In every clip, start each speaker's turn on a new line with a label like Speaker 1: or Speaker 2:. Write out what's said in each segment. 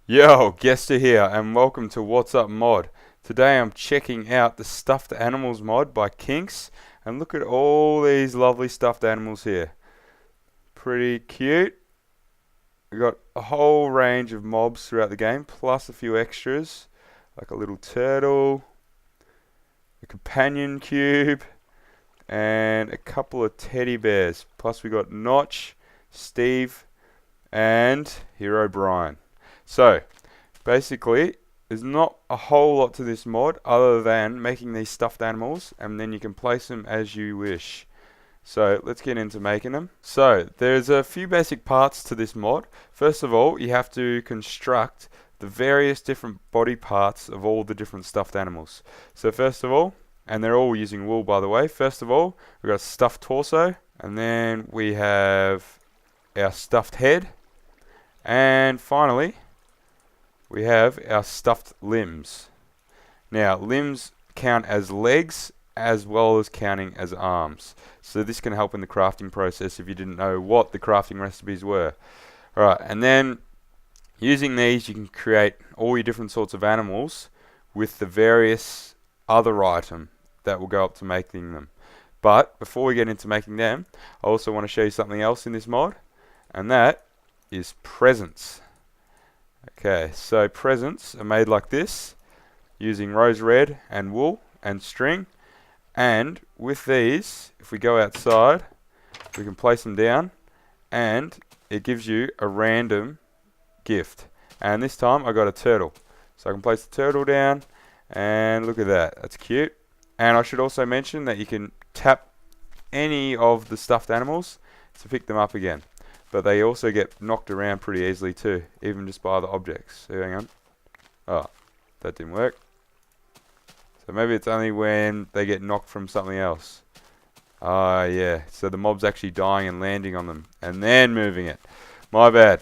Speaker 1: Yo, Guester here, and welcome to WhatsUp Mod. Today I'm checking out the Stuffed Animals mod by Kinks, and look at all these lovely stuffed animals here. Pretty cute. We got a whole range of mobs throughout the game, plus a few extras, like a little turtle, a companion cube, and a couple of teddy bears. Plus we got Notch, Steve, and Hero Brian. So, basically, there's not a whole lot to this mod other than making these stuffed animals, and then you can place them as you wish. So let's get into making them. So there's a few basic parts to this mod. First of all, you have to construct the various different body parts of all the different stuffed animals. So first of all, and they're all using wool by the way, first of all, we've got a stuffed torso, and then we have our stuffed head, and finally we have our stuffed limbs. Now, limbs count as legs as well as counting as arms. So this can help in the crafting process if you didn't know what the crafting recipes were. Alright, and then using these you can create all your different sorts of animals with the various other item that will go up to making them. But before we get into making them, I also want to show you something else in this mod, and that is presents. Okay, so presents are made like this, using rose red and wool and string, and with these, if we go outside, we can place them down, and it gives you a random gift. And this time I got a turtle, so I can place the turtle down, and look at that, that's cute. And I should also mention that you can tap any of the stuffed animals to pick them up again. But they also get knocked around pretty easily too, even just by the objects. So hang on. Oh, that didn't work. So maybe it's only when they get knocked from something else. Ah, yeah. So the mob's actually dying and landing on them, and then moving it. My bad.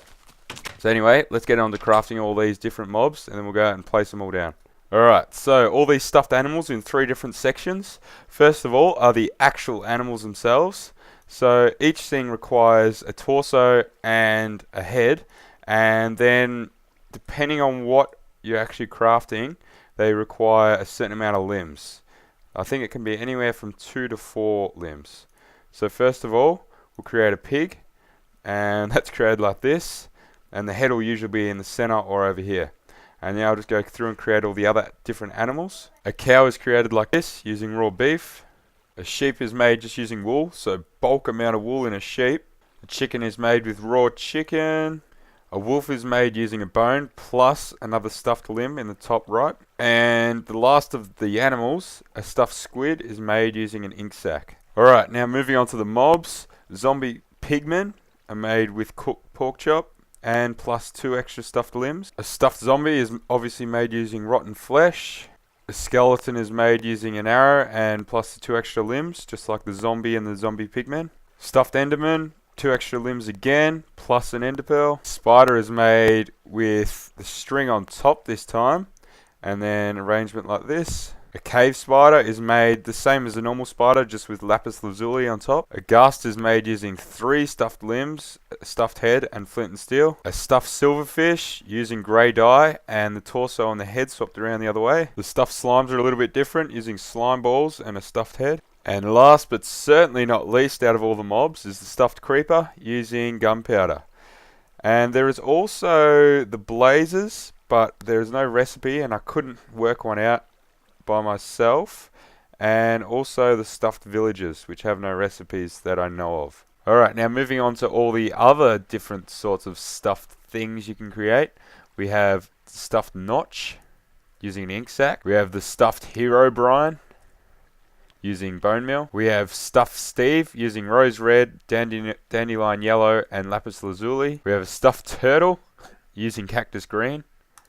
Speaker 1: So anyway, let's get on to crafting all these different mobs, and then we'll go out and place them all down. Alright, so all these stuffed animals in 3 different sections. First of all are the actual animals themselves. So each thing requires a torso and a head, and then depending on what you're actually crafting, they require a certain amount of limbs. I think it can be anywhere from 2 to 4 limbs. So first of all, we'll create a pig, and that's created like this, and the head will usually be in the center or over here. And now I'll just go through and create all the other different animals. A cow is created like this, using raw beef. A sheep is made just using wool, so bulk amount of wool in a sheep. A chicken is made with raw chicken. A wolf is made using a bone plus another stuffed limb in the top right. And the last of the animals, a stuffed squid, is made using an ink sac. Alright, now moving on to the mobs. Zombie pigmen are made with cooked pork chop and plus 2 extra stuffed limbs. A stuffed zombie is obviously made using rotten flesh. A skeleton is made using an arrow and plus the 2 extra limbs, just like the zombie and the zombie pigman. Stuffed enderman, 2 extra limbs again, plus an ender pearl. Spider is made with the string on top this time, and then arrangement like this. A cave spider is made the same as a normal spider, just with lapis lazuli on top. A ghast is made using 3 stuffed limbs, a stuffed head, and flint and steel. A stuffed silverfish using grey dye, and the torso and the head swapped around the other way. The stuffed slimes are a little bit different, using slime balls and a stuffed head. And last but certainly not least out of all the mobs is the stuffed creeper, using gunpowder. And there is also the blazes, but there is no recipe, and I couldn't work one out by myself, and also the stuffed villagers, which have no recipes that I know of. Alright, now moving on to all the other different sorts of stuffed things you can create. We have stuffed Notch, using an ink sac. We have the stuffed Hero Brian, using bone meal. We have stuffed Steve, using rose red, dandelion yellow, and lapis lazuli. We have a stuffed turtle, using cactus green.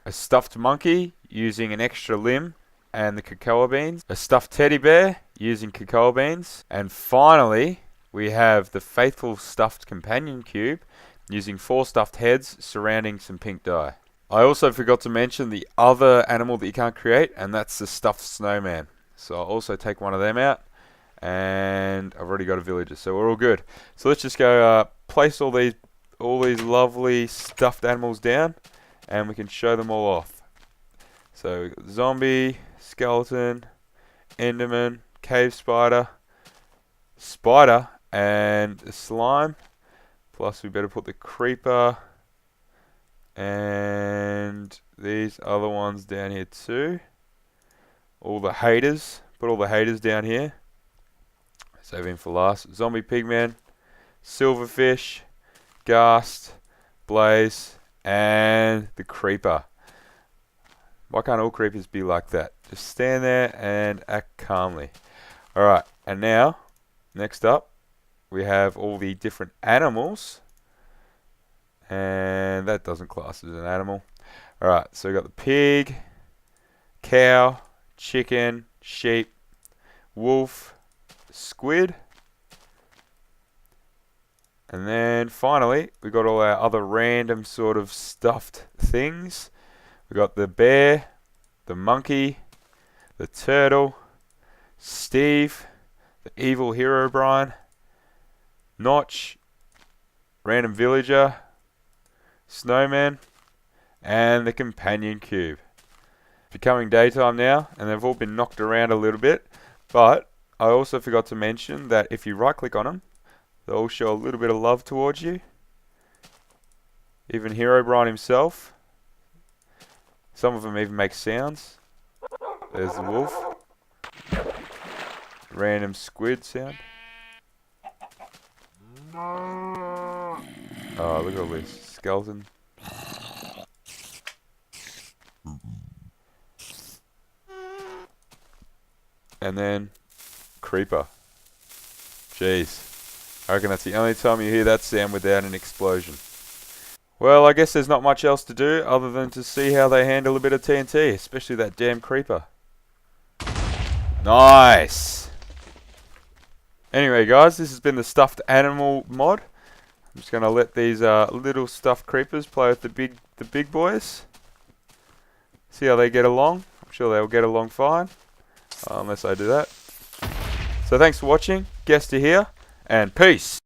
Speaker 1: A stuffed monkey, using an extra limb and the cocoa beans. A stuffed teddy bear, using cocoa beans. And finally, we have the faithful stuffed companion cube, using 4 stuffed heads surrounding some pink dye. I also forgot to mention the other animal that you can't create, and that's the stuffed snowman. So I'll also take one of them out, and I've already got a villager, so we're all good. So let's just go place all these lovely stuffed animals down, and we can show them all off. So we've got zombie, skeleton, enderman, cave spider, spider, and a slime. Plus we better put the creeper and these other ones down here too. All the haters. Put all the haters down here. Save him for last. Zombie pigman, silverfish, ghast, blaze, and the creeper. Why can't all creepers be like that? Just stand there and act calmly. Alright, and now, next up, we have all the different animals. And that doesn't class as an animal. Alright, so we've got the pig, cow, chicken, sheep, wolf, squid. And then finally, we got all our other random sort of stuffed things. We got the bear, the monkey, the turtle, Steve, the evil hero Brian, Notch, random villager, snowman, and the companion cube. It's becoming daytime now, and they've all been knocked around a little bit, but I also forgot to mention that if you right click on them, they'll all show a little bit of love towards you. Even Hero Brian himself. Some of them even make sounds. There's the wolf. Random squid sound. Oh, look at all this. Skeleton. And then creeper. Jeez. I reckon that's the only time you hear that sound without an explosion. Well, I guess there's not much else to do other than to see how they handle a bit of TNT, especially that damn creeper. Nice! Anyway guys, this has been the stuffed animal mod. I'm just going to let these little stuffed creepers play with the big boys. See how they get along. I'm sure they'll get along fine. Unless I do that. So thanks for watching. Guess to here. And peace.